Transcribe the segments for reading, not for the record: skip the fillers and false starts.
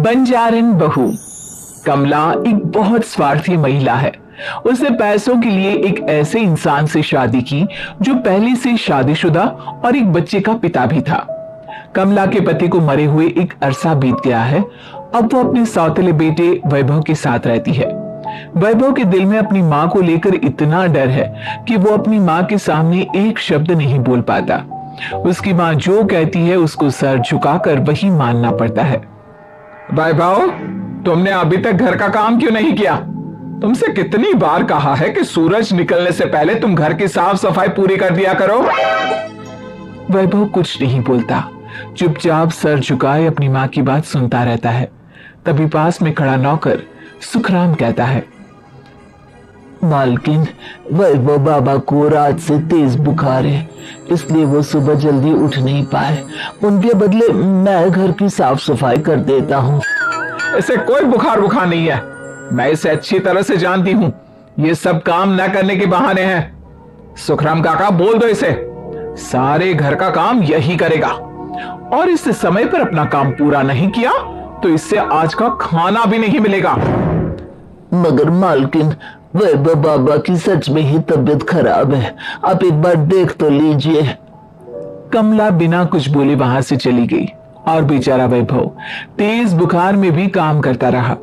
बंजारन बहू। कमला एक बहुत स्वार्थी महिला है। उसने पैसों के लिए एक ऐसे इंसान से शादी की जो पहले से शादीशुदा और एक बच्चे का पिता भी था। कमला के पति को मरे हुए एक अरसा बीत गया है। अब वो अपने सौतेले बेटे वैभव के साथ रहती है। वैभव के दिल में अपनी माँ को लेकर इतना डर है कि वो अपनी माँ के सामने एक शब्द नहीं बोल पाता। उसकी माँ जो कहती है उसको सर झुकाकर वही मानना पड़ता है। वैभव, तुमने अभी तक घर का काम क्यों नहीं किया? तुमसे कितनी बार कहा है कि सूरज निकलने से पहले तुम घर की साफ सफाई पूरी कर दिया करो। वैभव कुछ नहीं बोलता, चुपचाप सर झुकाए अपनी माँ की बात सुनता रहता है। तभी पास में खड़ा नौकर सुखराम कहता है, मालकिन, वैभव बाबा को रात से तेज बुखार है, इसलिए वो सुबह जल्दी उठ नहीं पाए। उनके बदले मैं घर की साफ सफाई कर देता हूँ। इसे कोई बुखार नहीं है। मैं इसे अच्छी तरह से जानती हूँ। ये सब काम न करने के बहाने हैं। सुखराम काका, बोल दो इसे, सारे घर का काम यही करेगा। और इससे समय पर अपना काम पूरा नहीं किया तो इससे आज का खाना भी नहीं मिलेगा। मगर मालकिन, वैभव बाबा की सच में ही तबीयत खराब है, आप एक बार देख तो लीजिए। कमला बिना कुछ बोले वहां से चली गई और बेचारा वैभव तेज बुखार में भी काम करता रहा।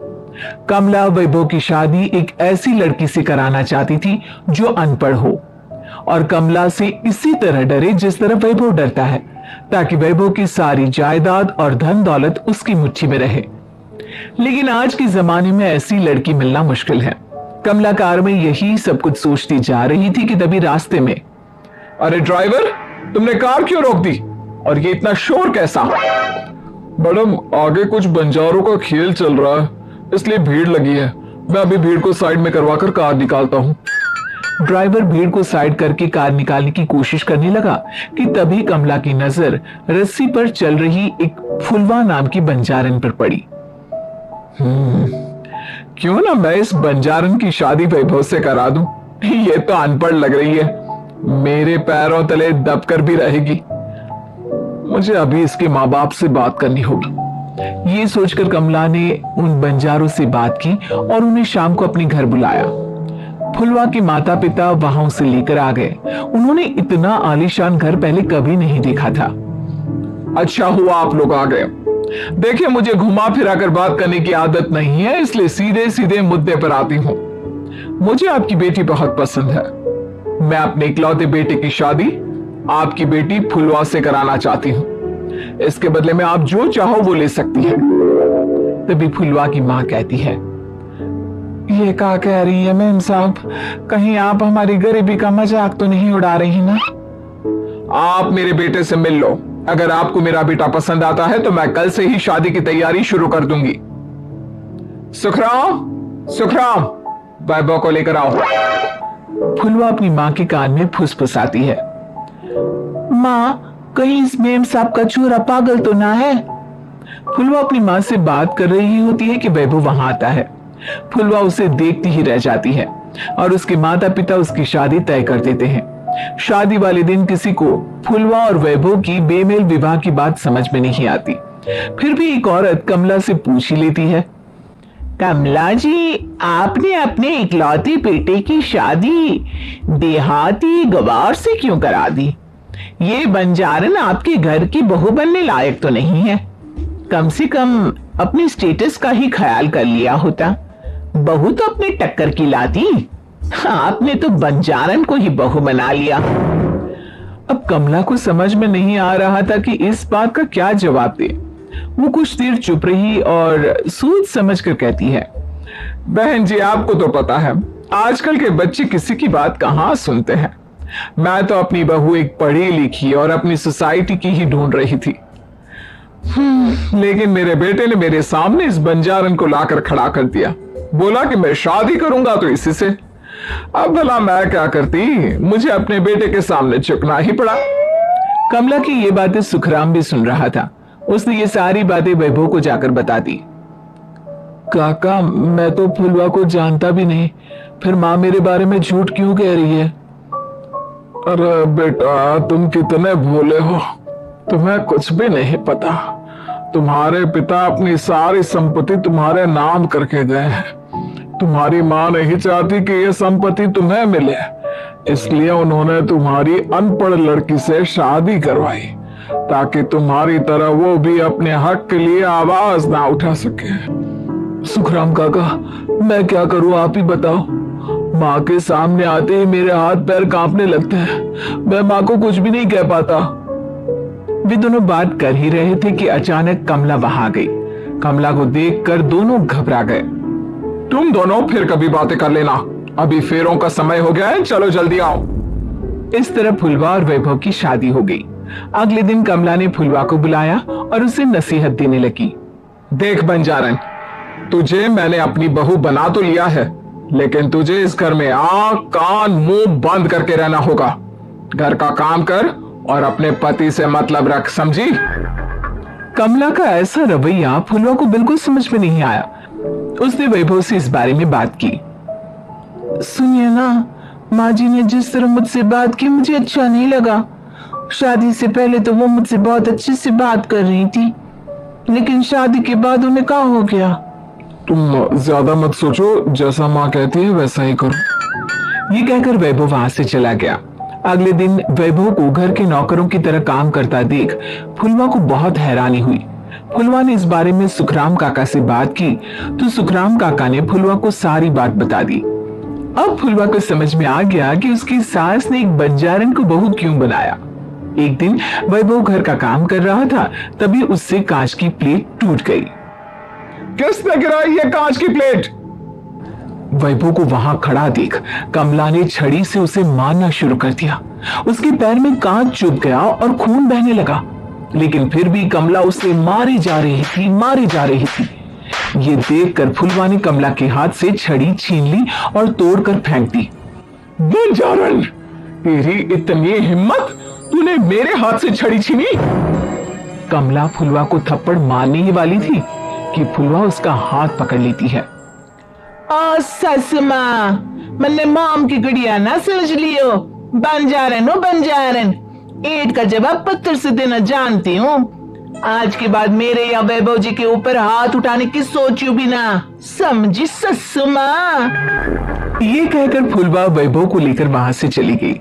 कमला वैभव की शादी एक ऐसी लड़की से कराना चाहती थी जो अनपढ़ हो और कमला से इसी तरह डरे जिस तरह वैभव डरता है, ताकि वैभव की सारी जायदाद और धन दौलत उसकी मुट्ठी में रहे। लेकिन आज के जमाने में ऐसी लड़की मिलना मुश्किल है। कमला कार में यही सब कुछ सोचती जा रही थी कि तभी रास्ते में, अरे ड्राइवर, तुमने कार क्यों रोक दी? और ये इतना शोर कैसा? मैडम, आगे कुछ बंजारों का खेल चल रहा है, इसलिए भीड़ लगी है। मैं अभी भीड़ को साइड में करवाकर कार निकालता हूँ। ड्राइवर भीड़ को साइड करके कार निकालने की कोशिश करने लगा कि तभी कमला की नजर रस्सी पर चल रही एक फुलवा नाम की बंजारन पर पड़ी। क्यों ना मैं इस बंजारन की शादी वैभव से करा दूं? ये तो अनपढ़ लग रही है, मेरे पैरों तले दबकर भी रहेगी। मुझे अभी इसके माँ बाप से बात करनी होगी। ये सोचकर कमला ने उन बंजारों से बात की और उन्हें शाम को अपने घर बुलाया। फुलवा के माता पिता वहां उसे लेकर आ गए। उन्होंने इतना आलीशान घर पहले कभी नहीं देखा था। अच्छा हुआ आप लोग आ गए। देखिए, मुझे घुमा फिरा कर बात करने की आदत नहीं है, इसलिए सीधे सीधे मुद्दे पर आती हूँ। मुझे आपकी बेटी बहुत पसंद है। मैं अपने इकलौते बेटे की शादी आपकी बेटी फुलवा से कराना चाहती हूँ। इसके बदले में आप जो चाहो वो ले सकती है। तभी फुलवा की माँ कहती है, ये क्या कह रही है मेम साहब? कहीं आप हमारी गरीबी का मजाक तो नहीं उड़ा रही ना? आप मेरे बेटे से मिल लो। अगर आपको मेरा बेटा पसंद आता है तो मैं कल से ही शादी की तैयारी शुरू कर दूंगी। सुखराम, सुखराम, वैभव को लेकर आओ। फुलवा अपनी माँ के कान में फुसफुसाती है, माँ, कहीं इस मेम साहब का चूरा पागल तो ना है? फुलवा अपनी माँ से बात कर रही होती है कि वैभव वहां आता है। फुलवा उसे देखती ही रह जाती है और उसके माता पिता उसकी शादी तय कर देते हैं। शादी वाले दिन किसी को फुलवा और वैभव की बेमेल विवाह की बात समझ में नहीं आती। फिर भी एक औरत कमला से पूछ ही लेती है, कमला जी, आपने अपने इकलौते बेटे की शादी देहाती गवार से क्यों करा दी? ये बंजारन आपके घर की बहू बनने लायक तो नहीं है। कम से कम अपने स्टेटस का ही ख्याल कर लिया होता। बहू तो अपने टक्कर की लाती, आपने तो बंजारन को ही बहू बना लिया। अब कमला को समझ में नहीं आ रहा था कि इस बात का क्या जवाब दे। वो कुछ देर चुप रही और सोच समझ कर कहती है, बहन जी, आपको तो पता है आजकल के बच्चे किसी की बात कहाँ सुनते हैं। मैं तो अपनी बहू एक पढ़ी लिखी और अपनी सोसाइटी की ही ढूंढ रही थी। लेकिन मेरे बेटे ने मेरे सामने इस बंजारन को लाकर खड़ा कर दिया। बोला कि मैं शादी करूंगा तो इसी से। अब भला मैं क्या करती? मुझे अपने बेटे के सामने झुकना ही पड़ा। कमला की ये बातें सुखराम भी सुन रहा था। उसने ये सारी बातें वैभव को जाकर बता दी। काका, मैं तो फुलवा को जानता भी नहीं, फिर माँ मेरे बारे में झूठ क्यों कह रही है? अरे बेटा, तुम कितने भोले हो, तुम्हें कुछ भी नहीं पता। तुम्हारे पिता अपनी सारी संपत्ति तुम्हारे नाम करके गए हैं। तुम्हारी माँ नहीं चाहती कि यह संपत्ति तुम्हें मिले, इसलिए उन्होंने तुम्हारी अनपढ़ लड़की से शादी करवाई ताकि तुम्हारी तरह वो भी अपने हक के लिए आवाज ना उठा सके। सुखराम काका, मैं क्या करूं, आप ही बताओ। माँ के सामने आते ही मेरे हाथ पैर कांपने लगते हैं। मैं माँ को कुछ भी नहीं कह पाता। वे दोनों बात कर ही रहे थे कि अचानक कमला वहां गई। कमला को देखकर दोनों घबरा गए। तुम दोनों फिर कभी बातें कर लेना, अभी फेरों का समय हो गया है, चलो जल्दी आओ। इस तरह फुलवा और वैभव की शादी हो गई। अगले दिन कमला ने फुलवा को बुलाया और उसे नसीहत देने लगी। देख बंजारन, तुझे मैंने अपनी बहू बना तो लिया है, लेकिन तुझे इस घर में आंख कान मुंह बंद करके रहना होगा। घर का काम कर और अपने पति से मतलब रख, समझी? कमला का ऐसा रवैया फुलवा को बिल्कुल समझ में नहीं आया। उसने वैभव से इस बारे में बात की। सुनिए ना, माँ जी ने जिस तरह मुझसे बात की मुझे अच्छा नहीं लगा। शादी से पहले तो वो मुझसे बहुत अच्छे से बात कर रही थी, लेकिन शादी के बाद उन्हें क्या हो गया? तुम ज्यादा मत सोचो, जैसा माँ कहती है वैसा ही करो। ये कहकर वैभव वहां से चला गया। अगले दिन वैभव को घर के नौकरों की तरह काम करता देख फुलवा को बहुत हैरानी हुई। फुलवा ने इस बारे में सुखराम काका से बात की तो सुखराम काका ने फुलवा को सारी बात बता दी। अब फुलवा को समझ में आ गया कि उसकी सास ने एक बंजारन को बहू क्यों बनाया। एक दिन वैभव घर का काम कर रहा था, तभी उससे कांच की प्लेट टूट गई। किसने गिराई ये कांच की प्लेट? वैभव को वहां खड़ा देख कमला ने छड़ी से उसे मारना शुरू कर दिया। उसके पैर में कांच चुभ गया और खून बहने लगा, लेकिन फिर भी कमला उसे मारी जा रही थी। ये देखकर फुलवा ने कमला के हाथ से छड़ी छीन ली और तोड़कर फेंक दी। बंजारन, तेरी इतनी हिम्मत, तूने मेरे हाथ से छड़ी छीनी? कमला फुलवा को थप्पड़ मारने ही वाली थी कि फुलवा उसका हाथ पकड़ लेती है। ओ सस माँ, मैंने मॉम की गुड़िया ना समझ लियो। बंजारन, ईंट का जवाब पत्थर से देना जानती हूँ। आज के बाद मेरे या वैभव जी के ऊपर हाथ उठाने की सोचू भी ना, समझी ससु माँ? ये कहकर फुलवा वैभव को लेकर वहां से चली गई।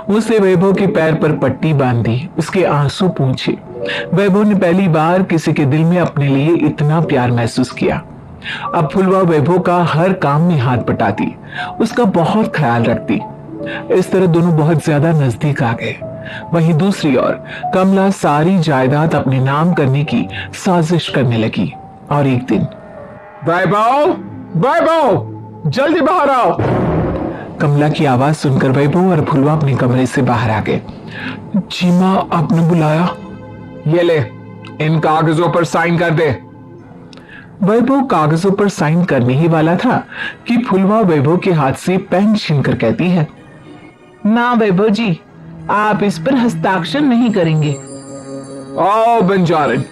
उसने वैभव के पैर पर पट्टी बांधी, उसके आंसू पूंछे। वैभव ने पहली बार किसी के दिल में अपने लिए इतना प्यार महसूस किया। अब फुलवा वैभव का हर काम में हाथ बटाती, उसका बहुत ख्याल रखती। इस तरह दोनों बहुत ज्यादा नजदीक आ गए। वहीं दूसरी ओर कमला सारी जायदाद अपने नाम करने की साजिश करने लगी। और एक दिन, वैभव, जल्दी बाहर आओ। कमला की आवाज सुनकर वैभव और फुलवा अपने कमरे से बाहर आ गए। जी मां, आपने बुलाया? ये ले, इन कागजों पर साइन कर दे। वैभव कागजों पर साइन करने ही वाला था कि फुलवा वैभव के हाथ से पेन छीनकर कहती है, ना वैभव जी, आप इस पर हस्ताक्षर नहीं करेंगे। आओ बंजारन,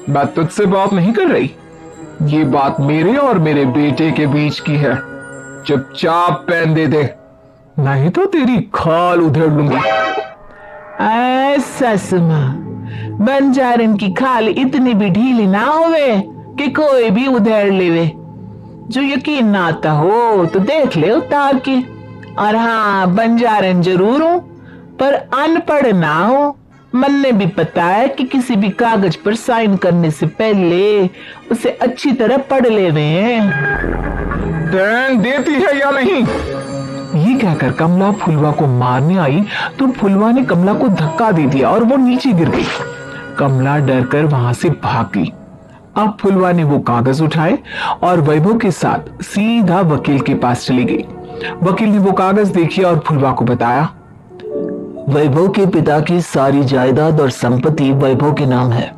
मैं तुझसे बात नहीं कर रही। ये बात मेरे और मेरे बेटे के बीच की है। चुपचाप पेन दे दे, नहीं तो तेरी खाल उधेड़ लूंगी। ससुमा, बंजारन की खाल इतनी भी ढीली ना होवे कि कोई भी उधेड़ लेवे। जो यकीन ना आता हो तो देख ले उतार के। और हाँ, बंजारन जरूर हूं, पर अनपढ़ ना हो। मन भी पता है कि किसी भी कागज पर साइन करने से पहले उसे अच्छी तरह पढ़ लेवे हैं। पेन देती है या नहीं? ये कहकर कमला फुलवा को मारने आई तो फुलवा ने कमला को धक्का दे दिया और वो नीचे गिर गई। कमला डरकर वहां से भाग गई। अब फुलवा ने वो कागज उठाए और वैभव के साथ सीधा वकील के पास चली गई। वकील ने वो कागज देखी और फुलवा को बताया, वैभव के पिता की सारी जायदाद और संपत्ति वैभव के नाम है,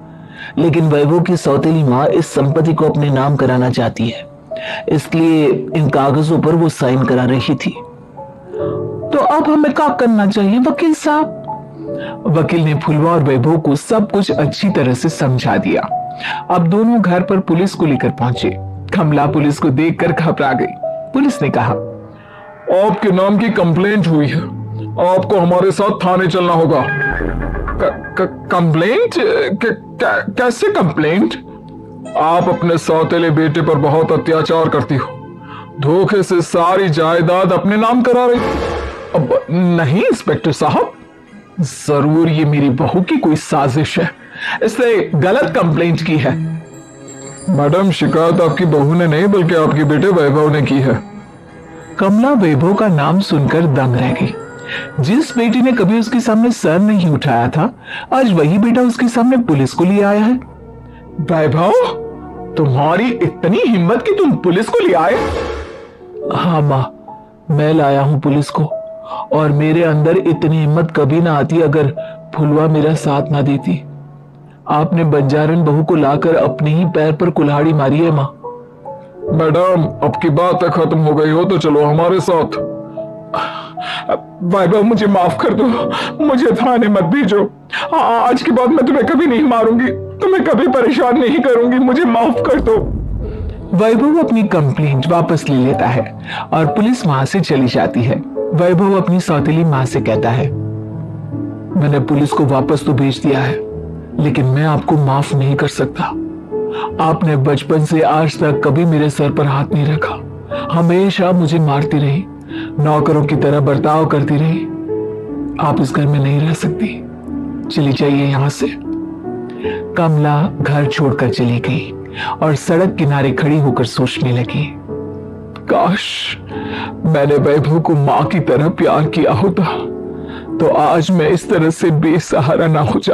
लेकिन वैभव की सौतेली माँ इस संपत्ति को अपने नाम कराना चाहती है, इसलिए इन कागजों पर वो साइन करा रही थी। तो अब हमें क्या करना चाहिए वकील साहब? वकील ने फुलवा और वैभव को सब कुछ अच्छी तरह से समझा दिया। अब दोनों घर पर पुलिस को लेकर पहुंचे। कमला पुलिस को देखकर घबरा गई। पुलिस ने कहा, आपके नाम की कंप्लेंट हुई है, आपको हमारे साथ थाने चलना होगा। कंप्लेंट? कैसे कंप्लेंट? आप अपने सौतेले बेटे पर बहुत अत्याचार करती हो, धोखे से सारी जायदाद अपने नाम करा रही। अब नहीं इंस्पेक्टर साहब, जरूर ये मेरी बहू की कोई साजिश है, इसने गलत कंप्लेंट की है। मैडम, शिकायत आपकी बहू ने नहीं बल्कि आपके बेटे वैभव ने की है। कमला वैभव का नाम सुनकर दंग रह गई। जिस बेटे ने कभी उसके सामने सर नहीं उठाया था, आज वही बेटा उसके सामने पुलिस को ले आया है। वैभव, तुम्हारी इतनी हिम्मत कि तुम पुलिस को ले आए? हाँ माँ, मैं लाया हूं पुलिस को, और मेरे अंदर इतनी हिम्मत कभी ना आती अगर फुलवा मेरा साथ ना देती। आपने बंजारन बहू को लाकर अपने ही पैर पर कुल्हाड़ी मारी है माँ। मैडम, अब की बात खत्म हो गई हो तो चलो हमारे साथ। वैभव, मुझे माफ कर दो, मुझे थाने मत भेजो। आज के बाद मैं तुम्हें कभी नहीं मारूंगी, तुम्हें कभी परेशान नहीं करूंगी, मुझे माफ कर दो। वैभव अपनी कंप्लेंट वापस ले लेता है और पुलिस वहां से चली जाती है। वैभव अपनी सौतेली मां से कहता है, मैंने पुलिस को वापस तो भेज दिया है, लेकिन मैं आपको माफ नहीं कर सकता। आपने बचपन से आज तक कभी मेरे सर पर हाथ नहीं रखा, हमेशा मुझे मारती रही, नौकरों की तरह बर्ताव करती रही। आप इस घर में नहीं रह सकती, चली जाइए यहां से। कमला घर छोड़कर चली गई और सड़क किनारे खड़ी होकर सोचने लगी, काश मैंने वैभव को मां की तरह प्यार किया होता तो आज मैं इस तरह से बेसहारा ना हो जाता।